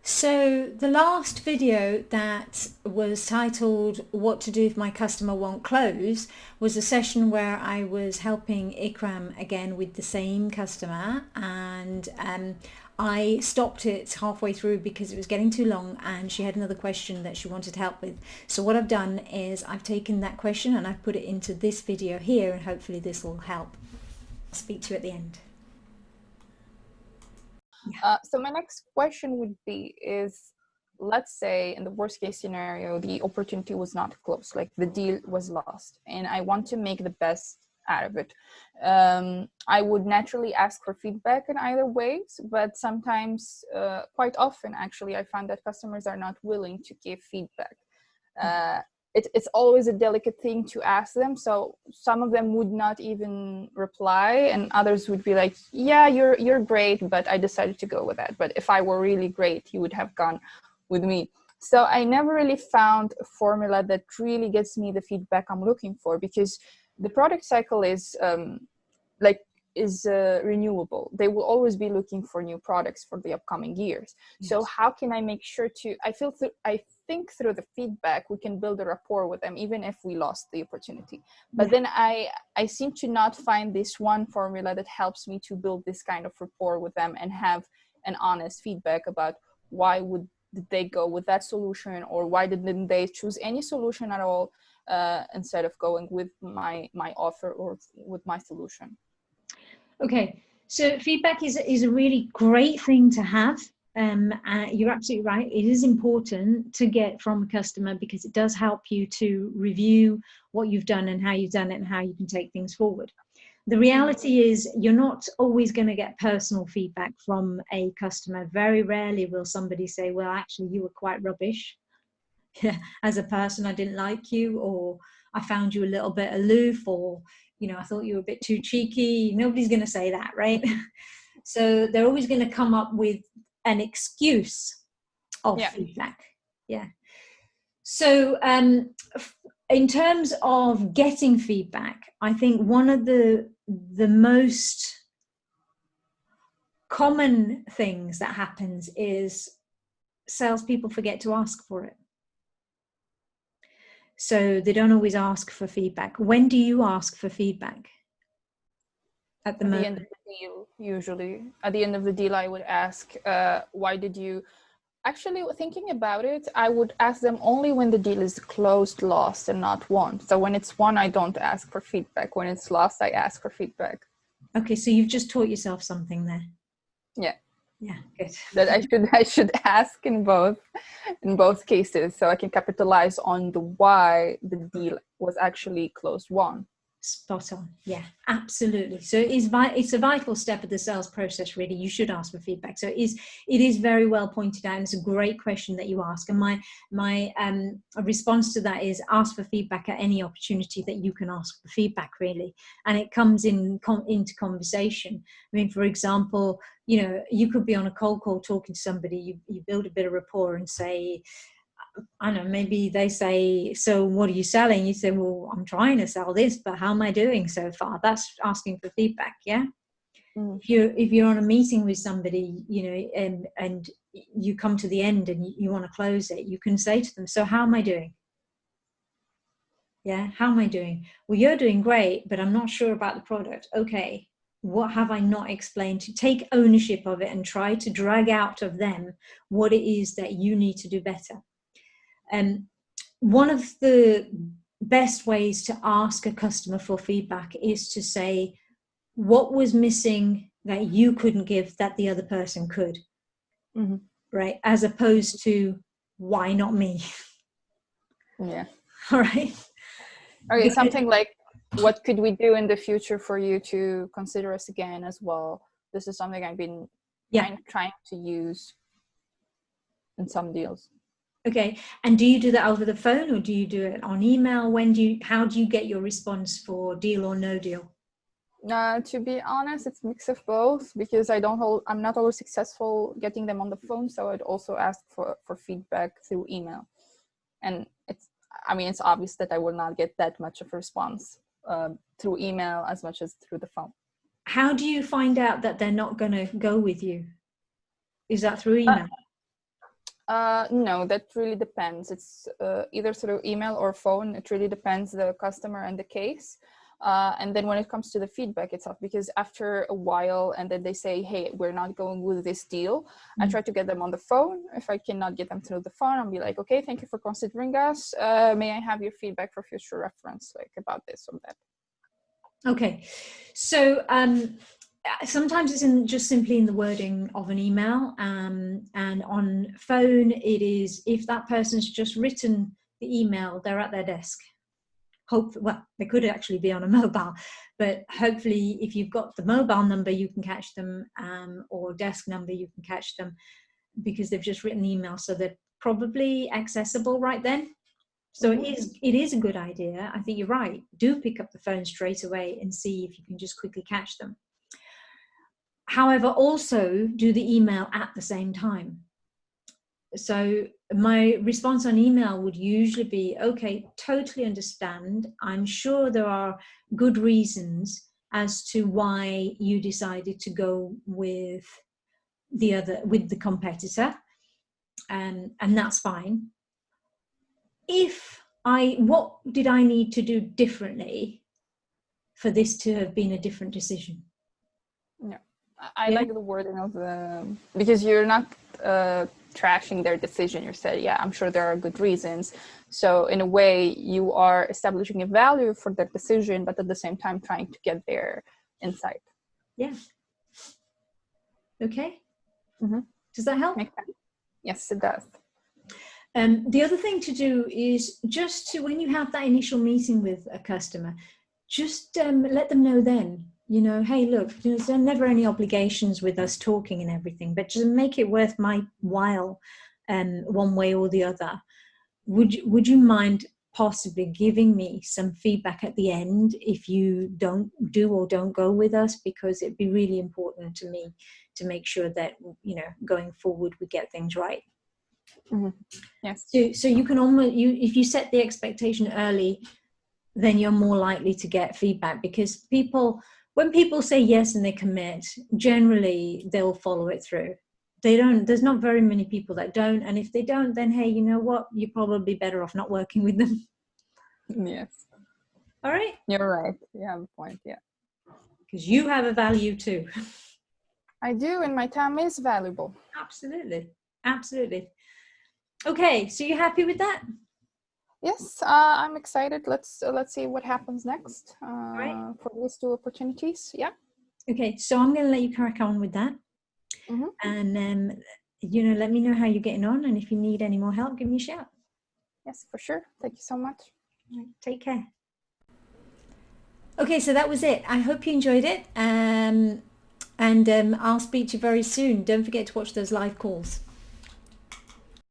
So the last video that was titled "What to Do if my customer won't close" was a session where I was helping Ikram again with the same customer, and I stopped it halfway through because it was getting too long and she had another question that she wanted help with. So what I've done is I've taken that question and I've put it into this video here, and hopefully this will help. I'll speak to you at the end. So my next question would be is, let's say in the worst case scenario, the opportunity was not close, like the deal was lost, and I want to make the best out of it. I would naturally ask for feedback in either ways, but sometimes, quite often actually, I find that customers are not willing to give feedback. It's always a delicate thing to ask them. So some of them would not even reply, and others would be like, yeah, you're great, but I decided to go with that. But if I were really great, you would have gone with me. So I never really found a formula that really gets me the feedback I'm looking for, because the product cycle is renewable. They will always be looking for new products for the upcoming years. Yes. So how can I make sure to, I think through the feedback, we can build a rapport with them, even if we lost the opportunity. But then I seem to not find this one formula that helps me to build this kind of rapport with them and have an honest feedback about why did they go with that solution, or why didn't they choose any solution at all, instead of going with my offer or with my solution. Okay, so feedback is a really great thing to have. You're absolutely right. It is important to get from a customer because it does help you to review what you've done and how you've done it and how you can take things forward. The reality is you're not always going to get personal feedback from a customer. Very rarely will somebody say, well, actually, you were quite rubbish. As a person, I didn't like you, or I found you a little bit aloof, or I thought you were a bit too cheeky. Nobody's going to say that, right? So they're always going to come up with an excuse of feedback. Yeah. So in terms of getting feedback, I think one of the most common things that happens is salespeople forget to ask for it. So they don't always ask for feedback. When do you ask for feedback? At the end of the deal, usually. At the end of the deal, I would ask, why did you... Actually, thinking about it, I would ask them only when the deal is closed, lost, and not won. So when it's won, I don't ask for feedback. When it's lost, I ask for feedback. Okay, so you've just taught yourself something there. Yeah. Yeah, good. That I should ask in both cases, so I can capitalize on the why the deal was actually closed won. Spot on. Yeah, absolutely. So it's a vital step of the sales process, really. You should ask for feedback. So it is very well pointed out, and it's a great question that you ask. And my response to that is ask for feedback at any opportunity that you can ask for feedback, really. And it comes into conversation. I mean, for example, you could be on a cold call talking to somebody, you build a bit of rapport and say, I don't know, maybe they say, so what are you selling? You say, well, I'm trying to sell this, but how am I doing so far? That's asking for feedback. Yeah. If you're on a meeting with somebody, and you come to the end and you want to close it, you can say to them, so how am I doing? Yeah. How am I doing? Well, you're doing great, but I'm not sure about the product. Okay. What have I not explained? To take ownership of it and try to drag out of them what it is that you need to do better. And one of the best ways to ask a customer for feedback is to say, what was missing that you couldn't give that the other person could? Mm-hmm. Right? As opposed to, why not me? Yeah. All right. Okay, something like, what could we do in the future for you to consider us again as well? This is something I've been trying to use in some deals. Okay. And do you do that over the phone, or do you do it on email? How do you get your response for deal or no deal? To be honest, it's a mix of both, because I'm not always successful getting them on the phone. So I'd also ask for feedback through email. And it's obvious that I will not get that much of a response through email as much as through the phone. How do you find out that they're not going to go with you? Is that through email? No, that really depends. It's either through email or phone. It really depends the customer and the case. And then when it comes to the feedback itself, because after a while, and then they say, hey, we're not going with this deal, I try to get them on the phone. If I cannot get them through the phone, I'll be like, okay, thank you for considering us. May I have your feedback for future reference, like about this or that? Okay, so sometimes it's just simply in the wording of an email, and on phone it is if that person's just written the email, they're at their desk. Well, they could actually be on a mobile, but hopefully if you've got the mobile number you can catch them, or desk number you can catch them, because they've just written the email, so they're probably accessible right then. So it is a good idea. I think you're right. Do pick up the phone straight away and see if you can just quickly catch them. However, also do the email at the same time. So my response on email would usually be, okay, totally understand. I'm sure there are good reasons as to why you decided to go with the competitor, and that's fine. What did I need to do differently for this to have been a different decision? Yeah, I like the wording of the, because you're not trashing their decision. You said, yeah, I'm sure there are good reasons. So in a way, you are establishing a value for their decision, but at the same time trying to get their insight. Yeah. Okay. Does that help? Yes, it does. The other thing to do is just to, when you have that initial meeting with a customer, just let them know then, hey, look, there's never any obligations with us talking and everything, but just make it worth my while, one way or the other. Would you mind possibly giving me some feedback at the end if you don't go with us? Because it'd be really important to me to make sure that, going forward, we get things right. Yes. So you can if you set the expectation early, then you're more likely to get feedback, because when people say yes and they commit, generally they'll follow it through. There's not very many people that don't, and if they don't, then hey, you know what, you're probably better off not working with them. Yes. All right. You're right. You have a point. Yeah. Because you have a value too. I do, and my time is valuable. Absolutely. Okay, so you happy with that? Yes, I'm excited. Let's see what happens next Right. for these two opportunities. Yeah. Okay, so I'm going to let you crack on with that, and let me know how you're getting on, and if you need any more help, give me a shout. Yes, for sure. Thank you so much. Right, take care. Okay, so that was it. I hope you enjoyed it, and I'll speak to you very soon. Don't forget to watch those live calls.